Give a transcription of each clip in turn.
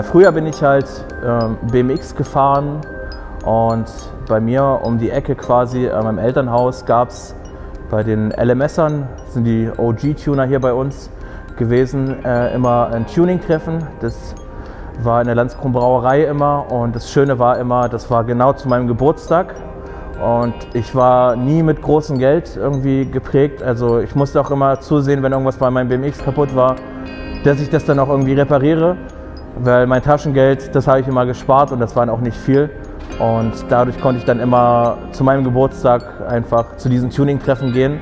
Früher bin ich halt BMX gefahren und bei mir um die Ecke quasi an meinem Elternhaus gab es bei den LMSern, das sind die OG-Tuner hier bei uns gewesen, immer ein Tuning-Treffen. Das war in der Landskron Brauerei immer und das Schöne war immer, das war genau zu meinem Geburtstag und ich war nie mit großem Geld irgendwie geprägt. Also ich musste auch immer zusehen, wenn irgendwas bei meinem BMX kaputt war, dass ich das dann auch irgendwie repariere, weil mein Taschengeld, das habe ich immer gespart und das waren auch nicht viel. Und dadurch konnte ich dann immer zu meinem Geburtstag einfach zu diesen Tuning-Treffen gehen.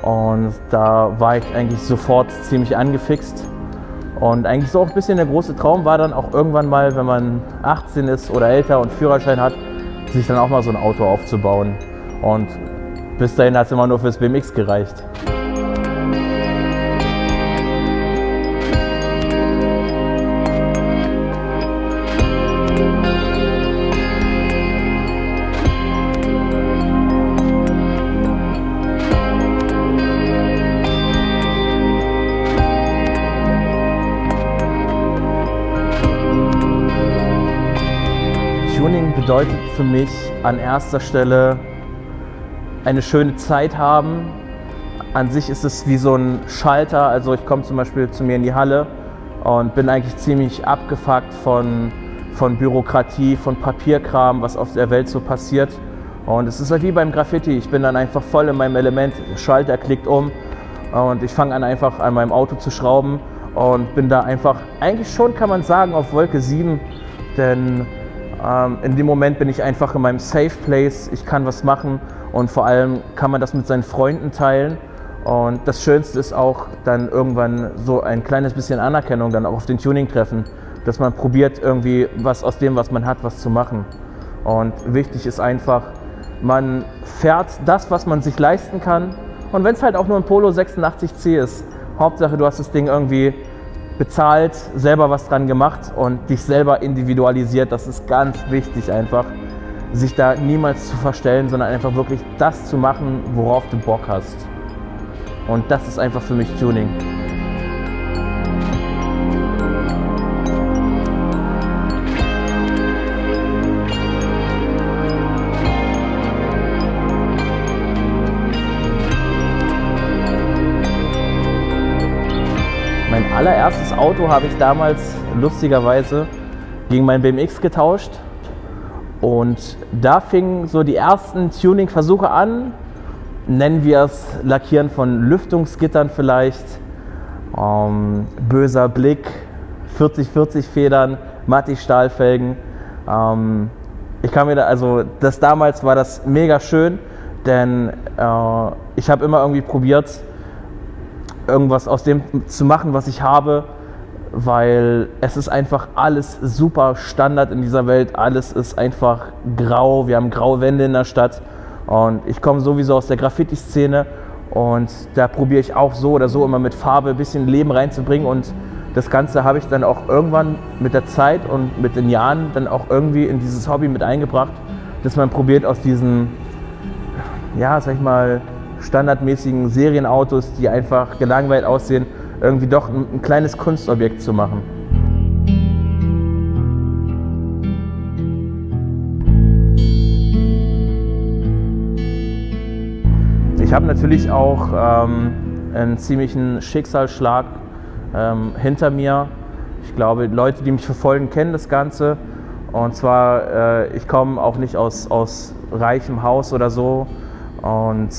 Und da war ich eigentlich sofort ziemlich angefixt. Und eigentlich so auch ein bisschen der große Traum war dann auch irgendwann mal, wenn man 18 ist oder älter und Führerschein hat, sich dann auch mal so ein Auto aufzubauen. Und bis dahin hat es immer nur fürs BMX gereicht. Tuning bedeutet für mich an erster Stelle eine schöne Zeit haben. An sich ist es wie so ein Schalter, also ich komme zum Beispiel zu mir in die Halle und bin eigentlich ziemlich abgefuckt von Bürokratie, von Papierkram, was auf der Welt so passiert. Und es ist halt wie beim Graffiti, ich bin dann einfach voll in meinem Element, Schalter klickt um und ich fange an einfach an meinem Auto zu schrauben und bin da einfach, eigentlich schon kann man sagen, auf Wolke 7, denn in dem Moment bin ich einfach in meinem Safe Place, ich kann was machen und vor allem kann man das mit seinen Freunden teilen. Und das Schönste ist auch dann irgendwann so ein kleines bisschen Anerkennung dann auch auf den Tuning-Treffen, dass man probiert irgendwie was aus dem, was man hat, was zu machen. Und wichtig ist einfach, man fährt das, was man sich leisten kann und wenn es halt auch nur ein Polo 86C ist, Hauptsache du hast das Ding irgendwie bezahlt, selber was dran gemacht und dich selber individualisiert. Das ist ganz wichtig einfach, sich da niemals zu verstellen, sondern einfach wirklich das zu machen, worauf du Bock hast. Und das ist einfach für mich Tuning. Mein allererstes Auto habe ich damals lustigerweise gegen mein BMX getauscht und da fingen so die ersten Tuning-Versuche an, nennen wir es Lackieren von Lüftungsgittern vielleicht, böser Blick, 40-40 Federn, Matti-Stahlfelgen. Ich kann mir da, also das damals war das mega schön, denn ich habe immer irgendwie probiert, irgendwas aus dem zu machen, was ich habe, weil es ist einfach alles super Standard in dieser Welt, alles ist einfach grau, wir haben graue Wände in der Stadt und ich komme sowieso aus der Graffiti-Szene und da probiere ich auch so oder so immer mit Farbe ein bisschen Leben reinzubringen und das Ganze habe ich dann auch irgendwann mit der Zeit und mit den Jahren dann auch irgendwie in dieses Hobby mit eingebracht, dass man probiert aus diesen, ja, sag ich mal, standardmäßigen Serienautos, die einfach gelangweilt aussehen, irgendwie doch ein kleines Kunstobjekt zu machen. Ich habe natürlich auch einen ziemlichen Schicksalsschlag hinter mir. Ich glaube, Leute, die mich verfolgen, kennen das Ganze. Und zwar, ich komme auch nicht aus reichem Haus oder so. Und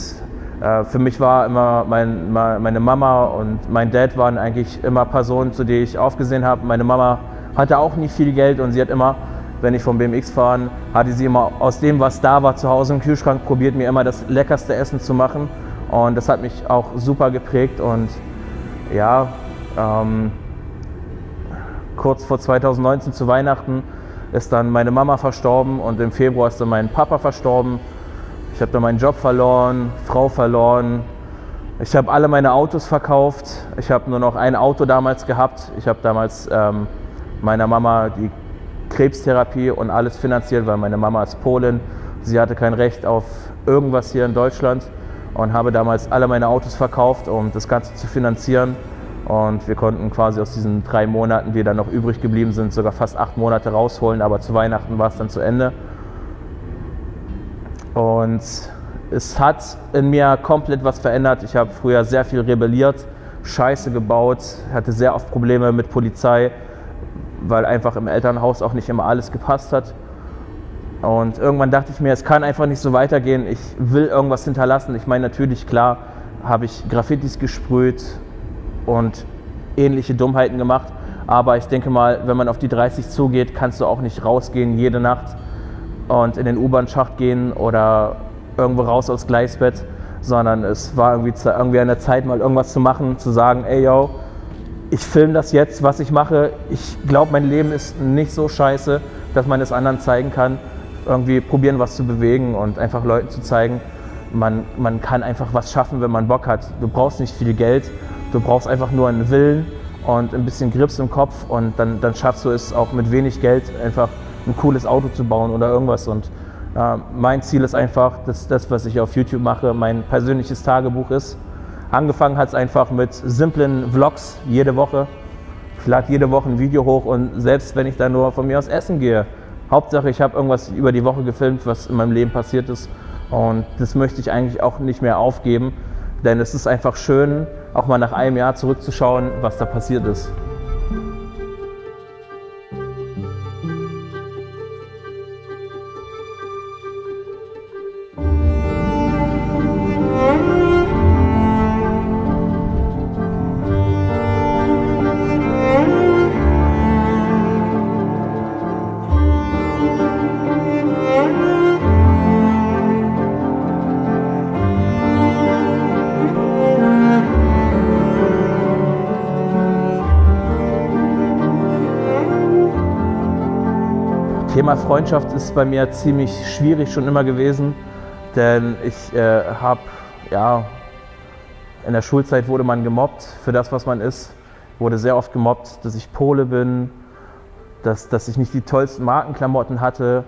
für mich war immer meine Mama und mein Dad waren eigentlich immer Personen, zu denen ich aufgesehen habe. Meine Mama hatte auch nicht viel Geld und sie hat immer, wenn ich vom BMX fahren, hatte sie immer aus dem, was da war, zu Hause im Kühlschrank, probiert mir immer das leckerste Essen zu machen. Und das hat mich auch super geprägt. Und ja, kurz vor 2019 zu Weihnachten ist dann meine Mama verstorben und im Februar ist dann mein Papa verstorben. Ich habe dann meinen Job verloren, Frau verloren. Ich habe alle meine Autos verkauft. Ich habe nur noch ein Auto damals gehabt. Ich habe damals meiner Mama die Krebstherapie und alles finanziert, weil meine Mama ist Polin. Sie hatte kein Recht auf irgendwas hier in Deutschland und habe damals alle meine Autos verkauft, um das Ganze zu finanzieren. Und wir konnten quasi aus diesen 3 Monaten, die dann noch übrig geblieben sind, sogar fast 8 Monate rausholen, aber zu Weihnachten war es dann zu Ende. Und es hat in mir komplett was verändert. Ich habe früher sehr viel rebelliert, Scheiße gebaut, hatte sehr oft Probleme mit Polizei, weil einfach im Elternhaus auch nicht immer alles gepasst hat. Und irgendwann dachte ich mir, es kann einfach nicht so weitergehen, ich will irgendwas hinterlassen. Ich meine, natürlich, klar, habe ich Graffitis gesprüht und ähnliche Dummheiten gemacht, aber ich denke mal, wenn man auf die 30 zugeht, kannst du auch nicht rausgehen jede Nacht und in den U-Bahn-Schacht gehen oder irgendwo raus aufs Gleisbett, sondern es war irgendwie an der Zeit, mal irgendwas zu machen, zu sagen, ey yo, ich filme das jetzt, was ich mache. Ich glaube, mein Leben ist nicht so scheiße, dass man es anderen zeigen kann. Irgendwie probieren, was zu bewegen und einfach Leuten zu zeigen, man kann einfach was schaffen, wenn man Bock hat. Du brauchst nicht viel Geld, du brauchst einfach nur einen Willen und ein bisschen Grips im Kopf und dann schaffst du es auch mit wenig Geld einfach ein cooles Auto zu bauen oder irgendwas. Und mein Ziel ist einfach, dass das, was ich auf YouTube mache, mein persönliches Tagebuch ist. Angefangen hat es einfach mit simplen Vlogs jede Woche. Ich lade jede Woche ein Video hoch und selbst wenn ich da nur von mir aus essen gehe, Hauptsache ich habe irgendwas über die Woche gefilmt, was in meinem Leben passiert ist. Und das möchte ich eigentlich auch nicht mehr aufgeben, denn es ist einfach schön, auch mal nach einem Jahr zurückzuschauen, was da passiert ist. Thema Freundschaft ist bei mir ziemlich schwierig schon immer gewesen, denn ich habe, ja, in der Schulzeit wurde man gemobbt für das, was man ist. Wurde sehr oft gemobbt, dass ich Pole bin, dass ich nicht die tollsten Markenklamotten hatte.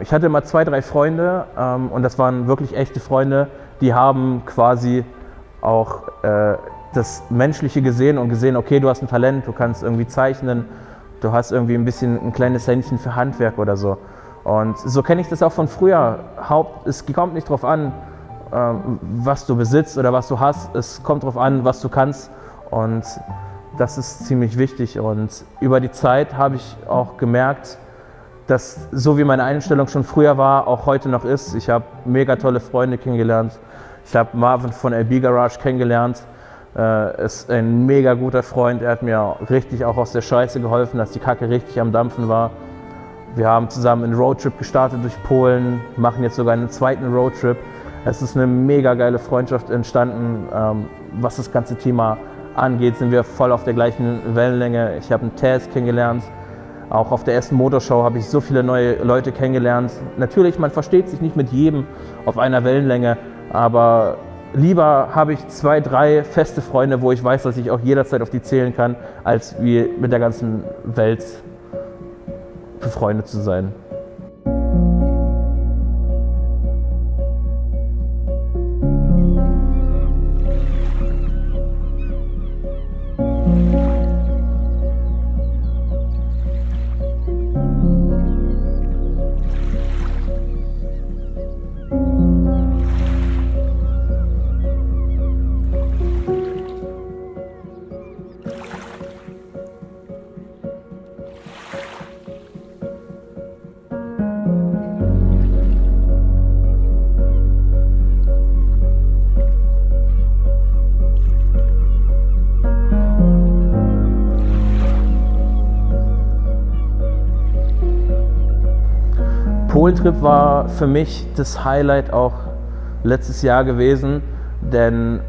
Ich hatte immer 2, 3 Freunde und das waren wirklich echte Freunde, die haben quasi auch das Menschliche gesehen und gesehen, okay, du hast ein Talent, du kannst irgendwie zeichnen, du hast irgendwie ein kleines Händchen für Handwerk oder so. Und so kenne ich das auch von früher. Es kommt nicht darauf an, was du besitzt oder was du hast. Es kommt darauf an, was du kannst. Und das ist ziemlich wichtig. Und über die Zeit habe ich auch gemerkt, dass so wie meine Einstellung schon früher war, auch heute noch ist. Ich habe mega tolle Freunde kennengelernt. Ich habe Marvin von LB Garage kennengelernt. Ist ein mega guter Freund, er hat mir richtig auch aus der Scheiße geholfen, dass die Kacke richtig am Dampfen war. Wir haben zusammen einen Roadtrip gestartet durch Polen, machen jetzt sogar einen zweiten Roadtrip. Es ist eine mega geile Freundschaft entstanden. Was das ganze Thema angeht, sind wir voll auf der gleichen Wellenlänge. Ich habe einen Taz kennengelernt, auch auf der ersten Motorshow habe ich so viele neue Leute kennengelernt. Natürlich, man versteht sich nicht mit jedem auf einer Wellenlänge, aber lieber habe ich 2, 3 feste Freunde, wo ich weiß, dass ich auch jederzeit auf die zählen kann, als wie mit der ganzen Welt befreundet zu sein. Polentrip war für mich das Highlight auch letztes Jahr gewesen, denn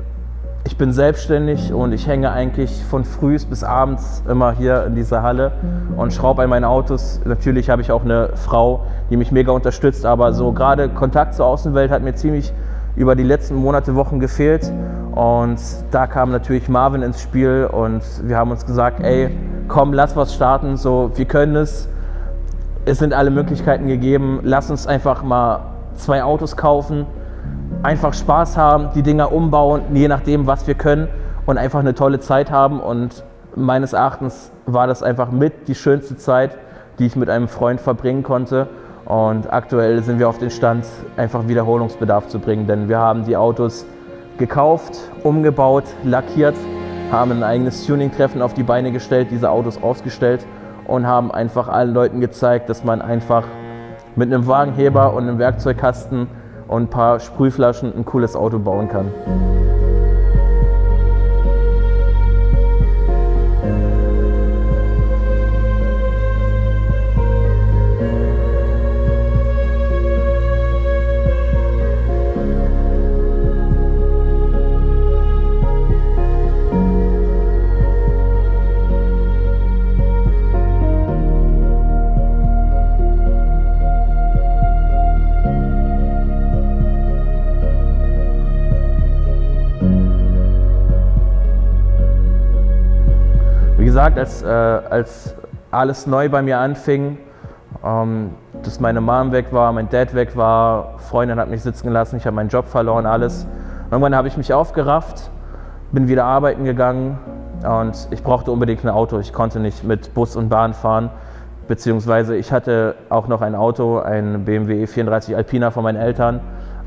ich bin selbstständig und ich hänge eigentlich von früh bis abends immer hier in dieser Halle und schraube an meinen Autos. Natürlich habe ich auch eine Frau, die mich mega unterstützt, aber so gerade Kontakt zur Außenwelt hat mir ziemlich über die letzten Monate, Wochen gefehlt. Und da kam natürlich Marvin ins Spiel und wir haben uns gesagt, ey, komm, lass was starten, so, wir können es. Es sind alle Möglichkeiten gegeben, lass uns einfach mal 2 Autos kaufen, einfach Spaß haben, die Dinger umbauen, je nachdem, was wir können und einfach eine tolle Zeit haben. Und meines Erachtens war das einfach mit die schönste Zeit, die ich mit einem Freund verbringen konnte. Und aktuell sind wir auf den Stand, einfach Wiederholungsbedarf zu bringen, denn wir haben die Autos gekauft, umgebaut, lackiert, haben ein eigenes Tuning-Treffen auf die Beine gestellt, diese Autos ausgestellt und haben einfach allen Leuten gezeigt, dass man einfach mit einem Wagenheber und einem Werkzeugkasten und ein paar Sprühflaschen ein cooles Auto bauen kann. Wie gesagt, als alles neu bei mir anfing, dass meine Mom weg war, mein Dad weg war, Freundin hat mich sitzen gelassen, ich habe meinen Job verloren, alles. Irgendwann habe ich mich aufgerafft, bin wieder arbeiten gegangen und ich brauchte unbedingt ein Auto. Ich konnte nicht mit Bus und Bahn fahren, beziehungsweise ich hatte auch noch ein Auto, ein BMW E34 Alpina von meinen Eltern,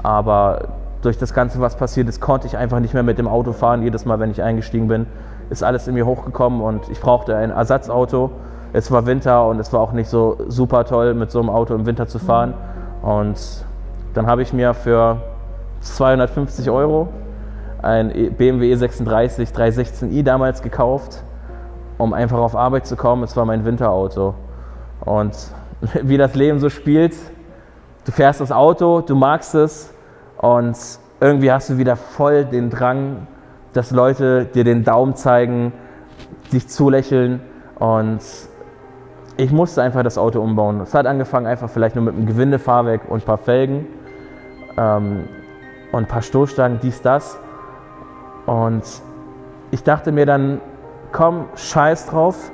aber durch das Ganze, was passiert ist, konnte ich einfach nicht mehr mit dem Auto fahren. Jedes Mal, wenn ich eingestiegen bin, ist alles in mir hochgekommen und ich brauchte ein Ersatzauto. Es war Winter und es war auch nicht so super toll, mit so einem Auto im Winter zu fahren. Und dann habe ich mir für 250 € ein BMW E36 316i damals gekauft, um einfach auf Arbeit zu kommen. Es war mein Winterauto. Und wie das Leben so spielt, du fährst das Auto, du magst es und irgendwie hast du wieder voll den Drang, dass Leute dir den Daumen zeigen, dich zulächeln und ich musste einfach das Auto umbauen. Es hat angefangen einfach vielleicht nur mit einem Gewindefahrwerk und ein paar Felgen und ein paar Stoßstangen, dies, das. Und ich dachte mir dann, komm, scheiß drauf,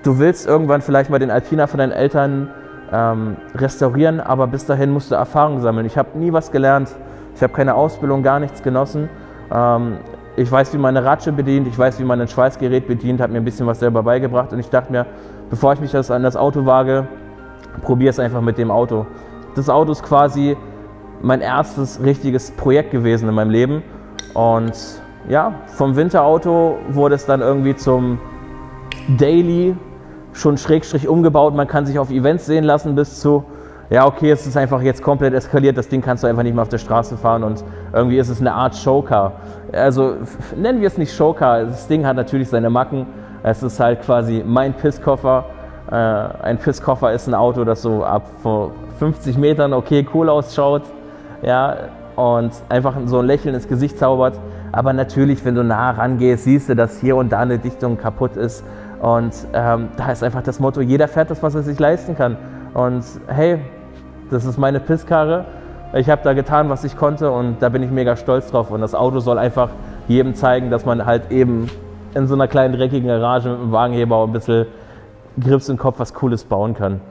du willst irgendwann vielleicht mal den Alpina von deinen Eltern restaurieren, aber bis dahin musst du Erfahrung sammeln. Ich habe nie was gelernt, ich habe keine Ausbildung, gar nichts genossen. Ich weiß, wie man eine Ratsche bedient, ich weiß, wie man ein Schweißgerät bedient, habe mir ein bisschen was selber beigebracht und ich dachte mir, bevor ich mich an das Auto wage, probiere es einfach mit dem Auto. Das Auto ist quasi mein erstes richtiges Projekt gewesen in meinem Leben und ja, vom Winterauto wurde es dann irgendwie zum Daily, schon schrägstrich umgebaut, man kann sich auf Events sehen lassen bis zu, ja okay, es ist einfach jetzt komplett eskaliert, das Ding kannst du einfach nicht mehr auf der Straße fahren und irgendwie ist es eine Art Showcar. Also nennen wir es nicht Showcar, das Ding hat natürlich seine Macken, es ist halt quasi mein Pisskoffer. Ein Pisskoffer ist ein Auto, das so ab 50 Metern okay cool ausschaut, ja, und einfach so ein Lächeln ins Gesicht zaubert. Aber natürlich, wenn du nah rangehst, siehst du, dass hier und da eine Dichtung kaputt ist. Und da ist einfach das Motto, jeder fährt das, was er sich leisten kann. Und hey, das ist meine Pisskarre. Ich habe da getan, was ich konnte und da bin ich mega stolz drauf. Und das Auto soll einfach jedem zeigen, dass man halt eben in so einer kleinen dreckigen Garage mit einem Wagenheber ein bisschen Grips im Kopf was Cooles bauen kann.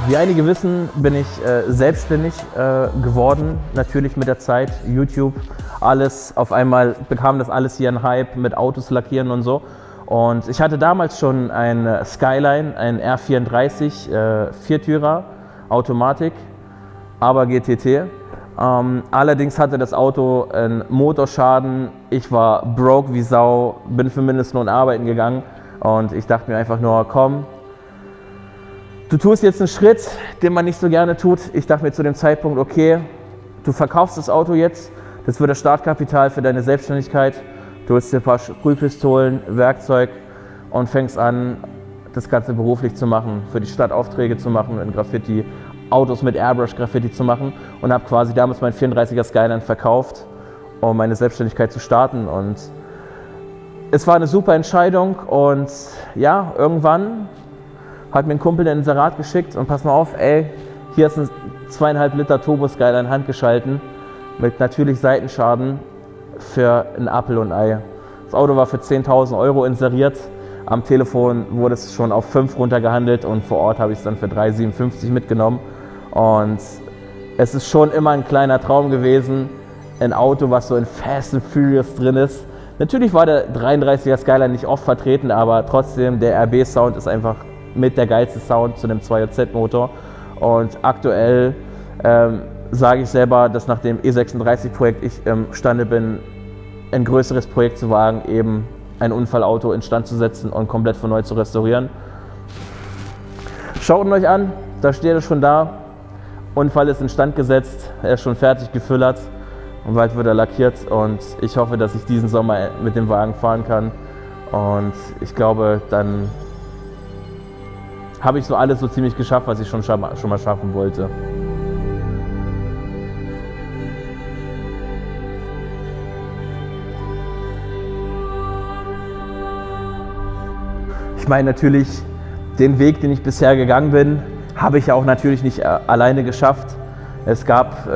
Wie einige wissen, bin ich selbstständig geworden, natürlich mit der Zeit, YouTube, alles, auf einmal bekam das alles hier einen Hype mit Autos lackieren und so. Und ich hatte damals schon ein Skyline, ein R34, Viertürer, Automatik, aber GTT. Allerdings hatte das Auto einen Motorschaden. Ich war broke wie Sau, bin für Mindestlohn arbeiten gegangen und ich dachte mir einfach nur, komm, du tust jetzt einen Schritt, den man nicht so gerne tut. Ich dachte mir zu dem Zeitpunkt, okay, du verkaufst das Auto jetzt, das wird das Startkapital für deine Selbstständigkeit. Du holst dir ein paar Sprühpistolen, Werkzeug und fängst an, das Ganze beruflich zu machen, für die Stadt Aufträge zu machen in Graffiti, Autos mit Airbrush-Graffiti zu machen und habe quasi damals mein 34er Skyline verkauft, um meine Selbstständigkeit zu starten. Und es war eine super Entscheidung und ja, irgendwann hat mir ein Kumpel ein Inserat geschickt und pass mal auf, ey, hier ist ein 2,5 Liter Turbo Skyline handgeschalten mit natürlich Seitenschaden für ein Apfel und Ei. Das Auto war für 10.000 Euro inseriert. Am Telefon wurde es schon auf 5 runtergehandelt und vor Ort habe ich es dann für 3,57 mitgenommen. Und es ist schon immer ein kleiner Traum gewesen, ein Auto, was so in Fast and Furious drin ist. Natürlich war der 33er Skyline nicht oft vertreten, aber trotzdem, der RB-Sound ist einfach mit der geilste Sound zu einem 2JZ-Motor. Und aktuell sage ich selber, dass nach dem E36-Projekt ich imstande bin, ein größeres Projekt zu wagen, eben ein Unfallauto instand zu setzen und komplett von neu zu restaurieren. Schaut ihn euch an, da steht er schon da. Unfall ist instand gesetzt, er ist schon fertig gefüllert und bald wird er lackiert und ich hoffe, dass ich diesen Sommer mit dem Wagen fahren kann und ich glaube, dann habe ich so alles so ziemlich geschafft, was ich schon mal schaffen wollte. Ich meine natürlich, den Weg, den ich bisher gegangen bin, habe ich ja auch natürlich nicht alleine geschafft. Es gab,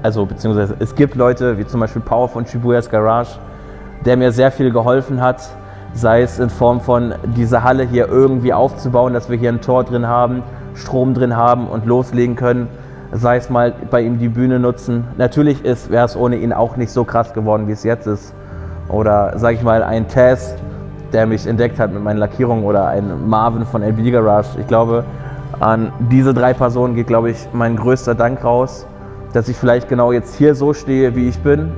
beziehungsweise es gibt Leute, wie zum Beispiel Paul von Shibuyas Garage, der mir sehr viel geholfen hat, sei es in Form von diese Halle hier irgendwie aufzubauen, dass wir hier ein Tor drin haben, Strom drin haben und loslegen können, sei es mal bei ihm die Bühne nutzen. Natürlich wäre es ohne ihn auch nicht so krass geworden, wie es jetzt ist. Oder sage ich mal ein Taz, der mich entdeckt hat mit meinen Lackierungen oder ein Marvin von LB Garage. Ich glaube, an diese 3 Personen geht, glaube ich, mein größter Dank raus, dass ich vielleicht genau jetzt hier so stehe, wie ich bin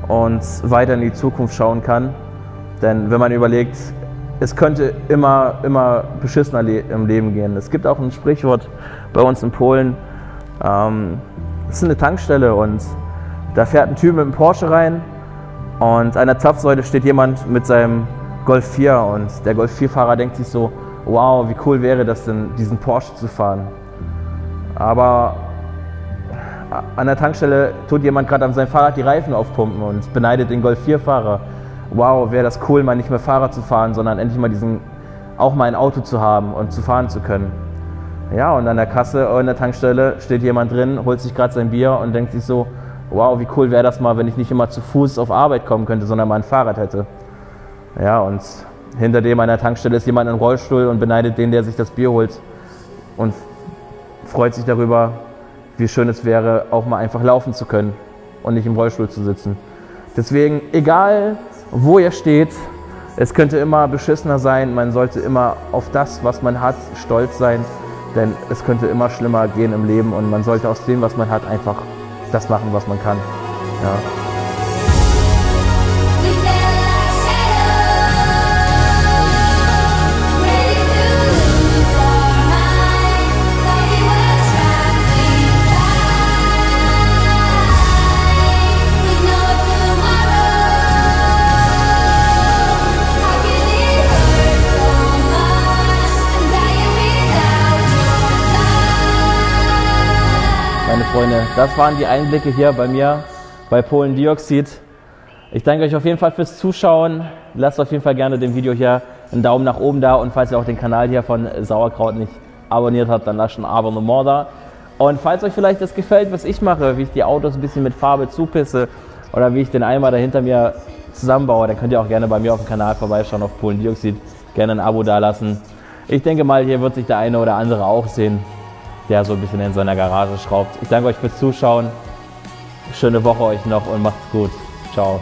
und weiter in die Zukunft schauen kann. Denn wenn man überlegt, es könnte immer beschissener im Leben gehen. Es gibt auch ein Sprichwort bei uns in Polen, es ist eine Tankstelle und da fährt ein Typ mit einem Porsche rein und an der Zapfsäule steht jemand mit seinem Golf 4 und der Golf 4-Fahrer denkt sich so, wow, wie cool wäre das denn, diesen Porsche zu fahren. Aber an der Tankstelle tut jemand gerade an seinem Fahrrad die Reifen aufpumpen und beneidet den Golf 4-Fahrer. Wow, wäre das cool, mal nicht mehr Fahrrad zu fahren, sondern endlich mal auch mal ein Auto zu haben und zu fahren zu können. Ja, und an der Kasse oder an der Tankstelle steht jemand drin, holt sich gerade sein Bier und denkt sich so, wow, wie cool wäre das mal, wenn ich nicht immer zu Fuß auf Arbeit kommen könnte, sondern mal ein Fahrrad hätte. Ja, und hinter dem an der Tankstelle ist jemand im Rollstuhl und beneidet den, der sich das Bier holt und freut sich darüber, wie schön es wäre, auch mal einfach laufen zu können und nicht im Rollstuhl zu sitzen. Deswegen, egal wo ihr steht, es könnte immer beschissener sein, man sollte immer auf das, was man hat, stolz sein, denn es könnte immer schlimmer gehen im Leben und man sollte aus dem, was man hat, einfach das machen, was man kann. Ja. Meine Freunde, das waren die Einblicke hier bei mir bei Polen Dioxid. Ich danke euch auf jeden Fall fürs Zuschauen. Lasst auf jeden Fall gerne dem Video hier einen Daumen nach oben da und falls ihr auch den Kanal hier von Sauerkraut nicht abonniert habt, dann lasst ein Abonnement da. Und falls euch vielleicht das gefällt, was ich mache, wie ich die Autos ein bisschen mit Farbe zupisse oder wie ich den Eimer da hinter mir zusammenbaue, dann könnt ihr auch gerne bei mir auf dem Kanal vorbeischauen auf Polen Dioxid. Gerne ein Abo da lassen. Ich denke mal, hier wird sich der eine oder andere auch sehen, der so ein bisschen in seiner Garage schraubt. Ich danke euch fürs Zuschauen. Schöne Woche euch noch und macht's gut. Ciao.